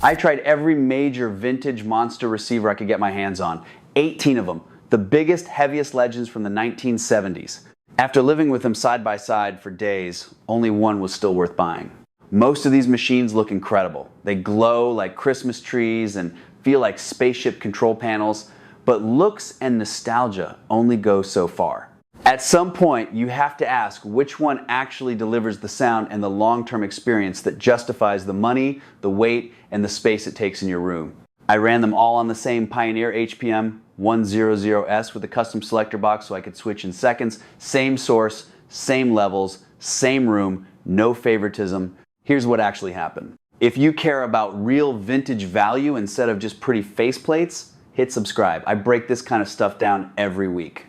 I tried every major vintage monster receiver I could get my hands on, 18 of them, the biggest, heaviest Legends from the 1970s. After living with them side by side for days, only one was still worth buying. Most of these machines look incredible. They glow like Christmas trees and feel like spaceship control panels, but looks and nostalgia only go so far. At some point, you have to ask which one actually delivers the sound and the long-term experience that justifies the money, the weight, and the space it takes in your room. I ran them all on the same Pioneer HPM 100S with a custom selector box so I could switch in seconds. Same source, same levels, same room, no favoritism. Here's what actually happened. If you care about real vintage value instead of just pretty faceplates, hit subscribe. I break this kind of stuff down every week.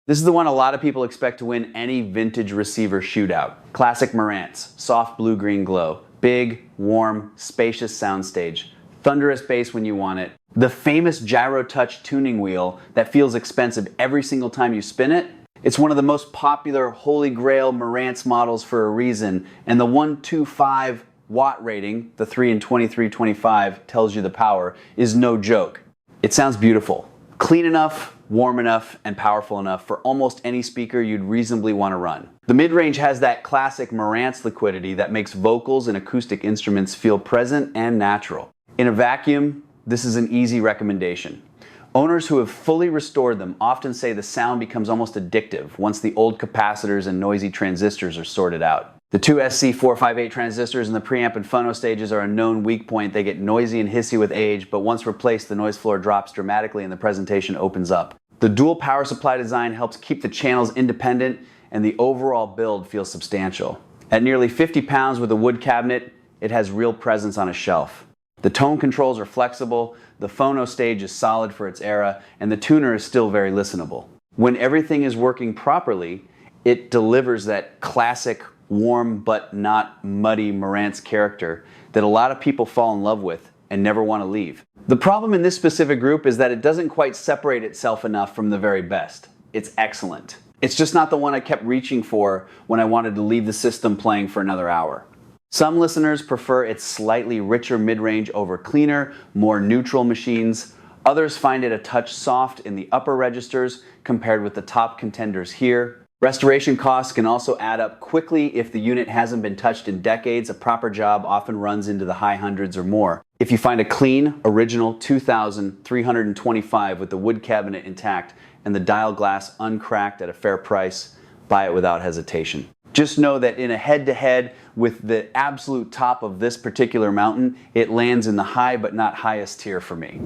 This is the one a lot of people expect to win any vintage receiver shootout. Classic Marantz, soft blue-green glow. Big, warm, spacious soundstage. Thunderous bass when you want it. The famous gyro touch tuning wheel that feels expensive every single time you spin it. It's one of the most popular holy grail Marantz models for a reason, and the 125 watt rating, the 3 in 2325 tells you the power, is no joke. It sounds beautiful. Clean enough, warm enough, and powerful enough for almost any speaker you'd reasonably want to run. The mid-range has that classic Marantz liquidity that makes vocals and acoustic instruments feel present and natural. In a vacuum, this is an easy recommendation. Owners who have fully restored them often say the sound becomes almost addictive once the old capacitors and noisy transistors are sorted out. The two SC458 transistors in the preamp and phono stages are a known weak point. They get noisy and hissy with age, but once replaced, the noise floor drops dramatically and the presentation opens up. The dual power supply design helps keep the channels independent, and the overall build feels substantial. At nearly 50 pounds with a wood cabinet, it has real presence on a shelf. The tone controls are flexible, the phono stage is solid for its era, and the tuner is still very listenable. When everything is working properly, it delivers that classic, warm but not muddy Marantz character that a lot of people fall in love with and never want to leave. The problem in this specific group is that it doesn't quite separate itself enough from the very best. It's excellent. It's just not the one I kept reaching for when I wanted to leave the system playing for another hour. Some listeners prefer its slightly richer mid-range over cleaner, more neutral machines. Others find it a touch soft in the upper registers compared with the top contenders here. Restoration costs can also add up quickly if the unit hasn't been touched in decades. A proper job often runs into the high hundreds or more. If you find a clean, original 2325 with the wood cabinet intact and the dial glass uncracked at a fair price, buy it without hesitation. Just know that in a head-to-head with the absolute top of this particular mountain, it lands in the high but not highest tier for me.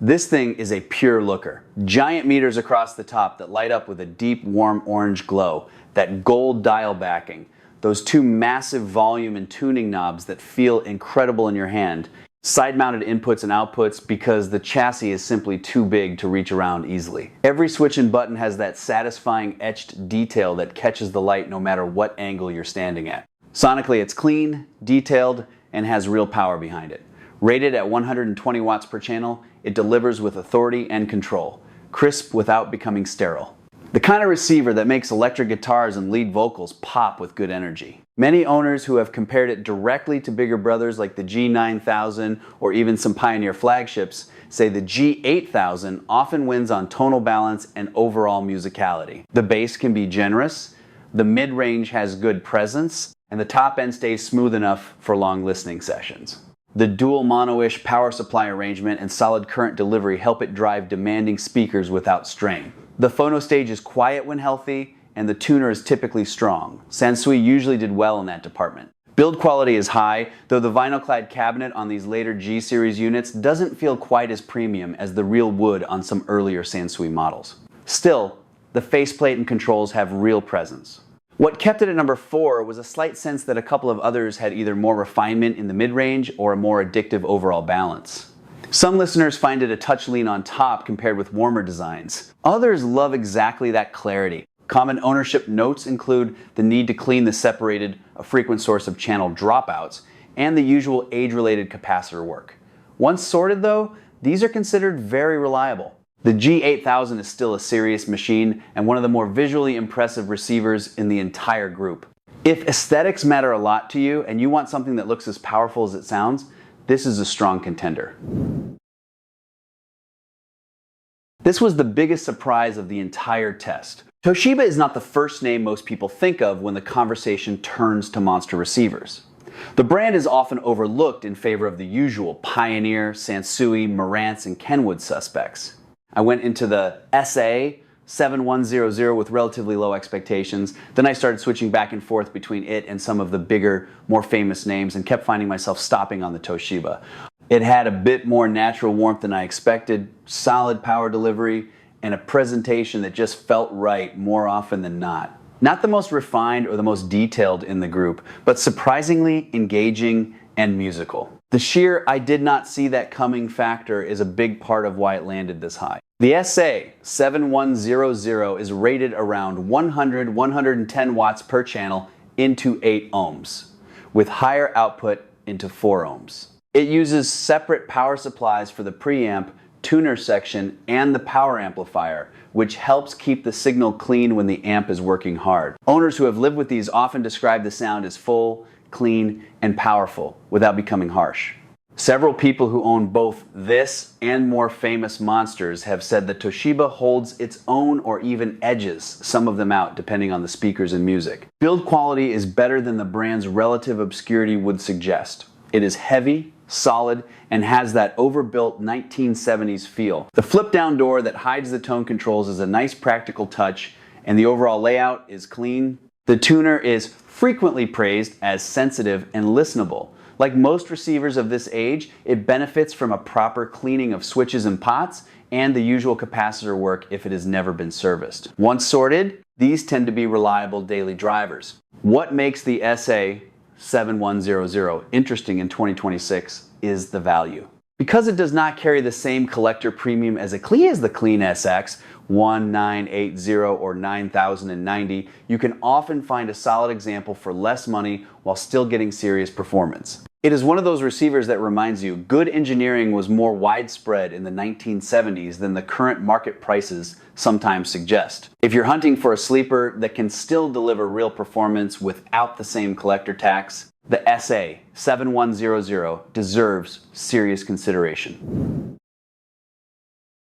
This thing is a pure looker. Giant meters across the top that light up with a deep, warm orange glow. That gold dial backing. Those two massive volume and tuning knobs that feel incredible in your hand. Side-mounted inputs and outputs because the chassis is simply too big to reach around easily. Every switch and button has that satisfying etched detail that catches the light no matter what angle you're standing at. Sonically, it's clean, detailed, and has real power behind it. Rated at 120 watts per channel, it delivers with authority and control, crisp without becoming sterile. The kind of receiver that makes electric guitars and lead vocals pop with good energy. Many owners who have compared it directly to bigger brothers like the G-9000 or even some Pioneer flagships say the G-8000 often wins on tonal balance and overall musicality. The bass can be generous, the mid-range has good presence, and the top end stays smooth enough for long listening sessions. The dual mono-ish power supply arrangement and solid current delivery help it drive demanding speakers without strain. The phono stage is quiet when healthy, and the tuner is typically strong. Sansui usually did well in that department. Build quality is high, though the vinyl-clad cabinet on these later G-series units doesn't feel quite as premium as the real wood on some earlier Sansui models. Still, the faceplate and controls have real presence. What kept it at number 4 was a slight sense that a couple of others had either more refinement in the mid-range or a more addictive overall balance. Some listeners find it a touch lean on top compared with warmer designs. Others love exactly that clarity. Common ownership notes include the need to clean the separated, a frequent source of channel dropouts, and the usual age-related capacitor work. Once sorted though, these are considered very reliable. The G-8000 is still a serious machine and one of the more visually impressive receivers in the entire group. If aesthetics matter a lot to you and you want something that looks as powerful as it sounds, this is a strong contender. This was the biggest surprise of the entire test. Toshiba is not the first name most people think of when the conversation turns to monster receivers. The brand is often overlooked in favor of the usual Pioneer, Sansui, Marantz, and Kenwood suspects. I went into the SA-7100 with relatively low expectations, then I started switching back and forth between it and some of the bigger, more famous names and kept finding myself stopping on the Toshiba. It had a bit more natural warmth than I expected, solid power delivery, and a presentation that just felt right more often than not. Not the most refined or the most detailed in the group, but surprisingly engaging and musical. The sheer "I did not see that coming" factor is a big part of why it landed this high. The SA-7100 is rated around 100-110 watts per channel into 8 ohms, with higher output into 4 ohms. It uses separate power supplies for the preamp, tuner section, and the power amplifier, which helps keep the signal clean when the amp is working hard. Owners who have lived with these often describe the sound as full, clean, and powerful without becoming harsh. Several people who own both this and more famous monsters have said that Toshiba holds its own or even edges some of them out depending on the speakers and music. Build quality is better than the brand's relative obscurity would suggest. It is heavy, solid, and has that overbuilt 1970s feel. The flip-down door that hides the tone controls is a nice practical touch, and the overall layout is clean. The tuner is frequently praised as sensitive and listenable. Like most receivers of this age, it benefits from a proper cleaning of switches and pots and the usual capacitor work if it has never been serviced. Once sorted, these tend to be reliable daily drivers. What makes the SA-7100 interesting in 2026 is the value. Because it does not carry the same collector premium as the Clean SX 1980 or 9090, you can often find a solid example for less money while still getting serious performance. It is one of those receivers that reminds you good engineering was more widespread in the 1970s than the current market prices sometimes suggest. If you're hunting for a sleeper that can still deliver real performance without the same collector tax, the SA-7100 deserves serious consideration.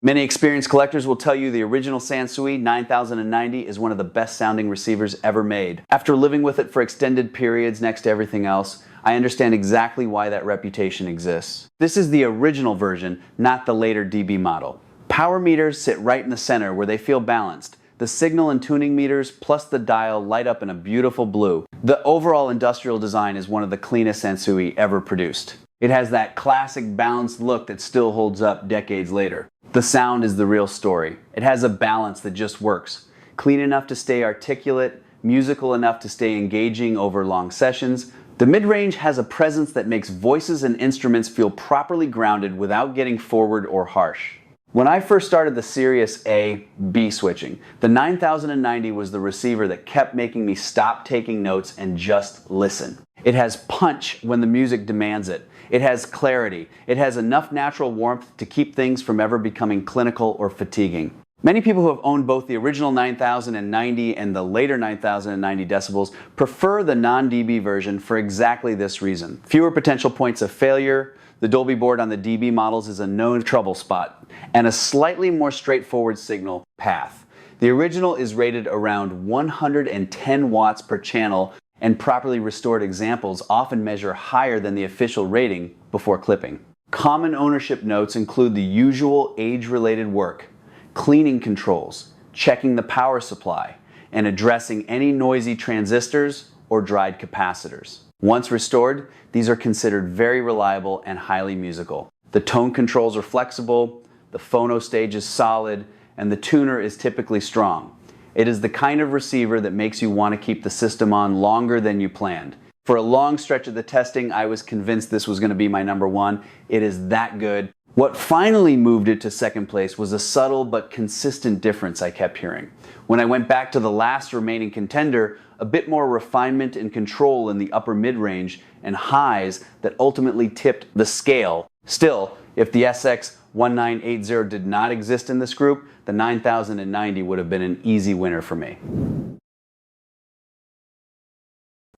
Many experienced collectors will tell you the original Sansui 9090 is one of the best sounding receivers ever made. After living with it for extended periods next to everything else, I understand exactly why that reputation exists. This is the original version, not the later DB model. Power meters sit right in the center where they feel balanced. The signal and tuning meters plus the dial light up in a beautiful blue. The overall industrial design is one of the cleanest Sansui ever produced. It has that classic balanced look that still holds up decades later. The sound is the real story. It has a balance that just works. Clean enough to stay articulate, musical enough to stay engaging over long sessions. The mid-range has a presence that makes voices and instruments feel properly grounded without getting forward or harsh. When I first started the Sirius A-B switching, the 9090 was the receiver that kept making me stop taking notes and just listen. It has punch when the music demands it. It has clarity. It has enough natural warmth to keep things from ever becoming clinical or fatiguing. Many people who have owned both the original 9090 and the later 9090 decibels prefer the non-DB version for exactly this reason. Fewer potential points of failure, the Dolby board on the DB models is a known trouble spot, and a slightly more straightforward signal path. The original is rated around 110 watts per channel, and properly restored examples often measure higher than the official rating before clipping. Common ownership notes include the usual age-related work, cleaning controls, checking the power supply, and addressing any noisy transistors or dried capacitors. Once restored, these are considered very reliable and highly musical. The tone controls are flexible, the phono stage is solid, and the tuner is typically strong. It is the kind of receiver that makes you want to keep the system on longer than you planned. For a long stretch of the testing, I was convinced this was going to be my number one. It is that good. What finally moved it to second place was a subtle but consistent difference I kept hearing. When I went back to the last remaining contender, a bit more refinement and control in the upper mid-range and highs that ultimately tipped the scale. Still, if the SX-1980 did not exist in this group, the 9090 would have been an easy winner for me.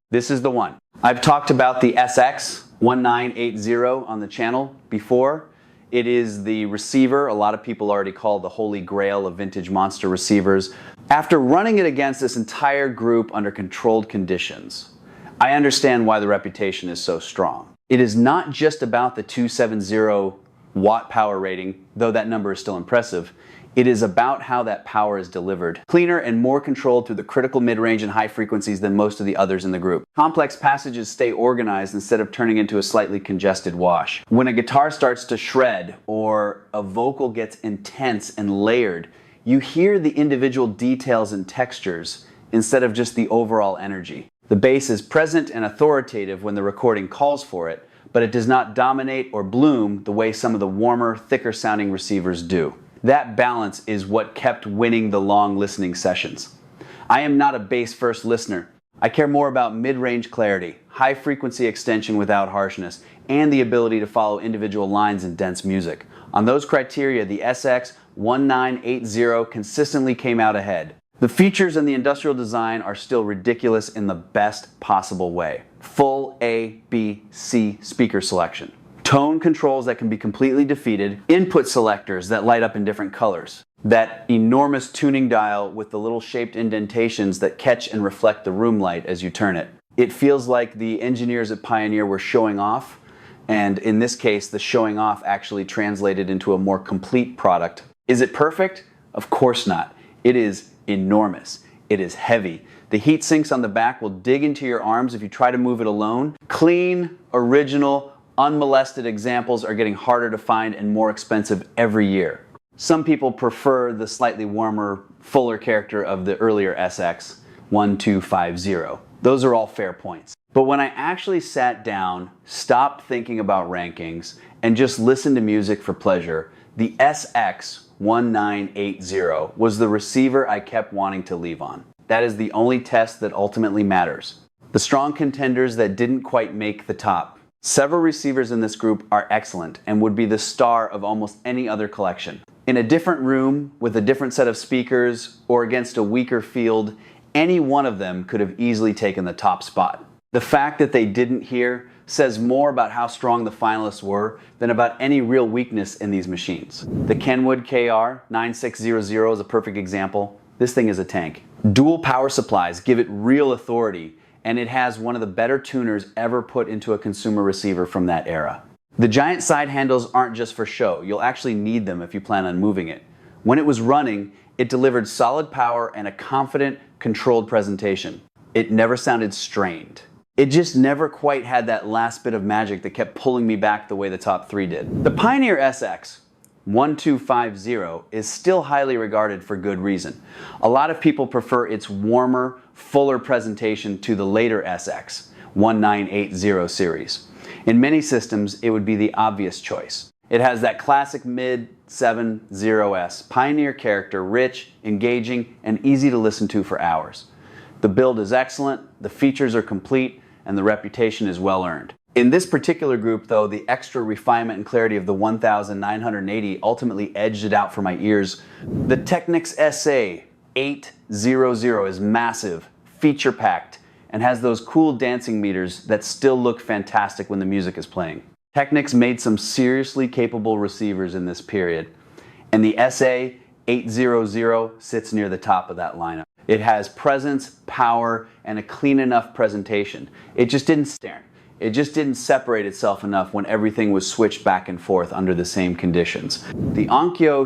This is the one. I've talked about the SX-1980 on the channel before. It is the receiver a lot of people already call the holy grail of vintage monster receivers. After running it against this entire group under controlled conditions, I understand why the reputation is so strong. It is not just about the 270 watt power rating, though that number is still impressive. It is about how that power is delivered. Cleaner and more controlled through the critical mid-range and high frequencies than most of the others in the group. Complex passages stay organized instead of turning into a slightly congested wash. When a guitar starts to shred or a vocal gets intense and layered, you hear the individual details and textures instead of just the overall energy. The bass is present and authoritative when the recording calls for it, but it does not dominate or bloom the way some of the warmer, thicker sounding receivers do. That balance is what kept winning the long listening sessions. I am not a bass first listener. I care more about mid-range clarity, high frequency extension without harshness, and the ability to follow individual lines in dense music. On those criteria, the SX-1980 consistently came out ahead. The features and the industrial design are still ridiculous in the best possible way. Full A, B, C speaker selection. Tone controls that can be completely defeated, input selectors that light up in different colors, that enormous tuning dial with the little shaped indentations that catch and reflect the room light as you turn it. It feels like the engineers at Pioneer were showing off, and in this case, the showing off actually translated into a more complete product. Is it perfect? Of course not. It is enormous. It is heavy. The heat sinks on the back will dig into your arms if you try to move it alone. Clean, original, unmolested examples are getting harder to find and more expensive every year. Some people prefer the slightly warmer, fuller character of the earlier SX-1250. Those are all fair points. But when I actually sat down, stopped thinking about rankings, and just listened to music for pleasure, the SX-1980 was the receiver I kept wanting to leave on. That is the only test that ultimately matters. The strong contenders that didn't quite make the top. Several receivers in this group are excellent and would be the star of almost any other collection. In a different room, with a different set of speakers, or against a weaker field, any one of them could have easily taken the top spot. The fact that they didn't here says more about how strong the finalists were than about any real weakness in these machines. The Kenwood KR9600 is a perfect example. This thing is a tank. Dual power supplies give it real authority, and it has one of the better tuners ever put into a consumer receiver from that era. The giant side handles aren't just for show. You'll actually need them if you plan on moving it. When it was running, it delivered solid power and a confident, controlled presentation. It never sounded strained. It just never quite had that last bit of magic that kept pulling me back the way the top three did. The Pioneer SX-1250 is still highly regarded for good reason. A lot of people prefer its warmer, fuller presentation to the later SX-1980 series. In many systems, it would be the obvious choice. It has that classic mid-70s Pioneer character, rich, engaging, and easy to listen to for hours. The build is excellent, the features are complete, and the reputation is well earned. In this particular group, though, the extra refinement and clarity of the 1980 ultimately edged it out for my ears. The Technics SA-7100 is massive, feature-packed, and has those cool dancing meters that still look fantastic when the music is playing. Technics made some seriously capable receivers in this period, and the SA-800 sits near the top of that lineup. It has presence, power, and a clean enough presentation. It just didn't stare. It just didn't separate itself enough when everything was switched back and forth under the same conditions. The Onkyo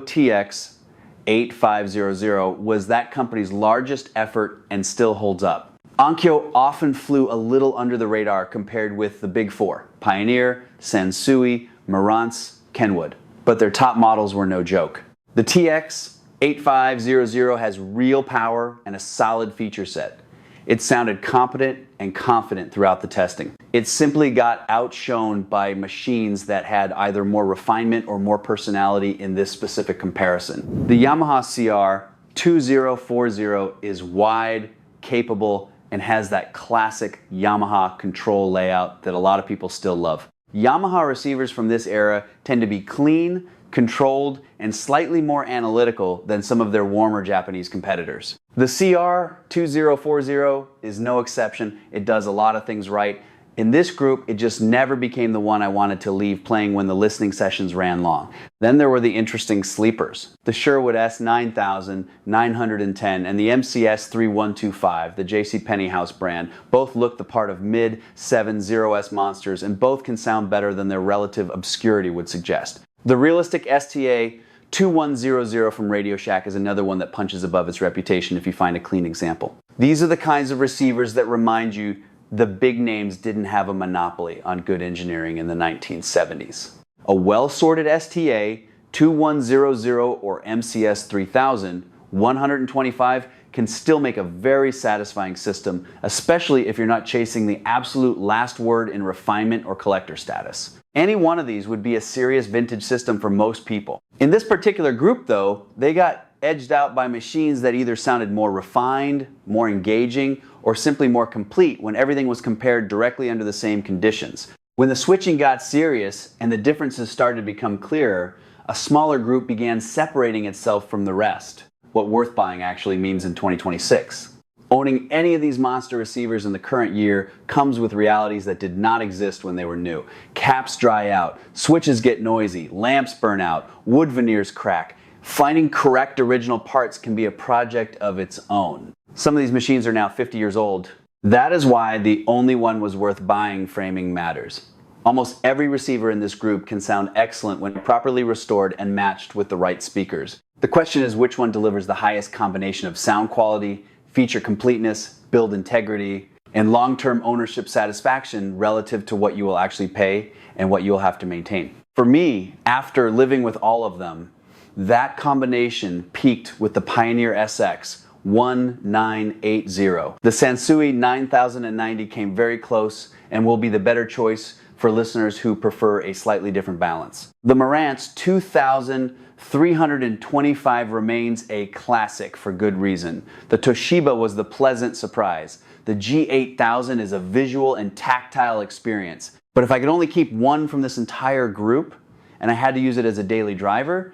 TX-8500 was that company's largest effort and still holds up. Onkyo often flew a little under the radar compared with the big four, Pioneer, Sansui, Marantz, Kenwood, but their top models were no joke. The TX-8500 has real power and a solid feature set. It sounded competent and confident throughout the testing. It simply got outshone by machines that had either more refinement or more personality in this specific comparison. The Yamaha CR-2040 is wide, capable, and has that classic Yamaha control layout that a lot of people still love. Yamaha receivers from this era tend to be clean, controlled, and slightly more analytical than some of their warmer Japanese competitors. The CR-2040 is no exception. It does a lot of things right. In this group, it just never became the one I wanted to leave playing when the listening sessions ran long. Then there were the interesting sleepers. The Sherwood SA-7100, and the MCS-3125, the JCPenney house brand, both look the part of mid-70s monsters, and both can sound better than their relative obscurity would suggest. The realistic STA-2100 from Radio Shack is another one that punches above its reputation if you find a clean example. These are the kinds of receivers that remind you the big names didn't have a monopoly on good engineering in the 1970s. A well-sorted STA-2100 or MCS-3000 125 can still make a very satisfying system, especially if you're not chasing the absolute last word in refinement or collector status. Any one of these would be a serious vintage system for most people. In this particular group though, they got edged out by machines that either sounded more refined, more engaging, or simply more complete when everything was compared directly under the same conditions. When the switching got serious and the differences started to become clearer, a smaller group began separating itself from the rest. What worth buying actually means in 2026. Owning any of these monster receivers in the current year comes with realities that did not exist when they were new. Caps dry out, switches get noisy, lamps burn out, wood veneers crack. Finding correct original parts can be a project of its own. Some of these machines are now 50 years old. That is why the only one was worth buying framing matters. Almost every receiver in this group can sound excellent when properly restored and matched with the right speakers. The question is which one delivers the highest combination of sound quality, feature completeness, build integrity, and long-term ownership satisfaction relative to what you will actually pay and what you will have to maintain. For me, after living with all of them, that combination peaked with the Pioneer SX-1980. The Sansui 9090 came very close and will be the better choice for listeners who prefer a slightly different balance. The Marantz 2325 remains a classic for good reason. The Toshiba was the pleasant surprise. The G-8000 is a visual and tactile experience. But if I could only keep one from this entire group, and I had to use it as a daily driver,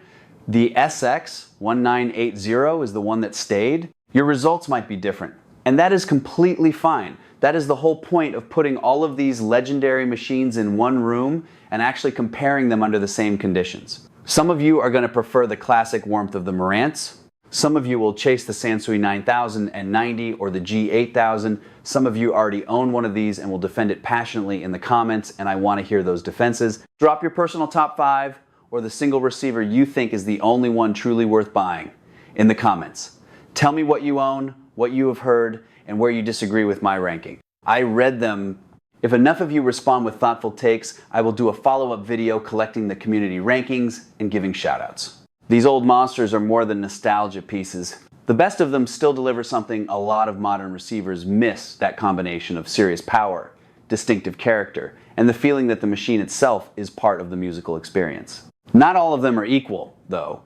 the SX-1980 is the one that stayed. Your results might be different, and that is completely fine. That is the whole point of putting all of these legendary machines in one room and actually comparing them under the same conditions. Some of you are going to prefer the classic warmth of the Marantz. Some of you will chase the Sansui 9090 or the G-8000. Some of you already own one of these and will defend it passionately in the comments, and I want to hear those defenses. Drop your personal top 5 or the single receiver you think is the only one truly worth buying in the comments. Tell me what you own, what you have heard, and where you disagree with my ranking. I read them. If enough of you respond with thoughtful takes, I will do a follow-up video collecting the community rankings and giving shoutouts. These old monsters are more than nostalgia pieces. The best of them still deliver something a lot of modern receivers miss, that combination of serious power, distinctive character, and the feeling that the machine itself is part of the musical experience. Not all of them are equal, though.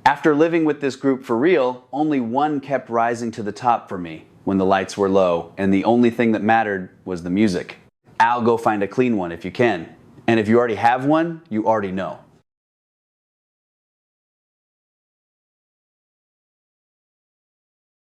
After living with this group for real, only one kept rising to the top for me when the lights were low, and the only thing that mattered was the music. Go find a clean one if you can. And if you already have one, you already know.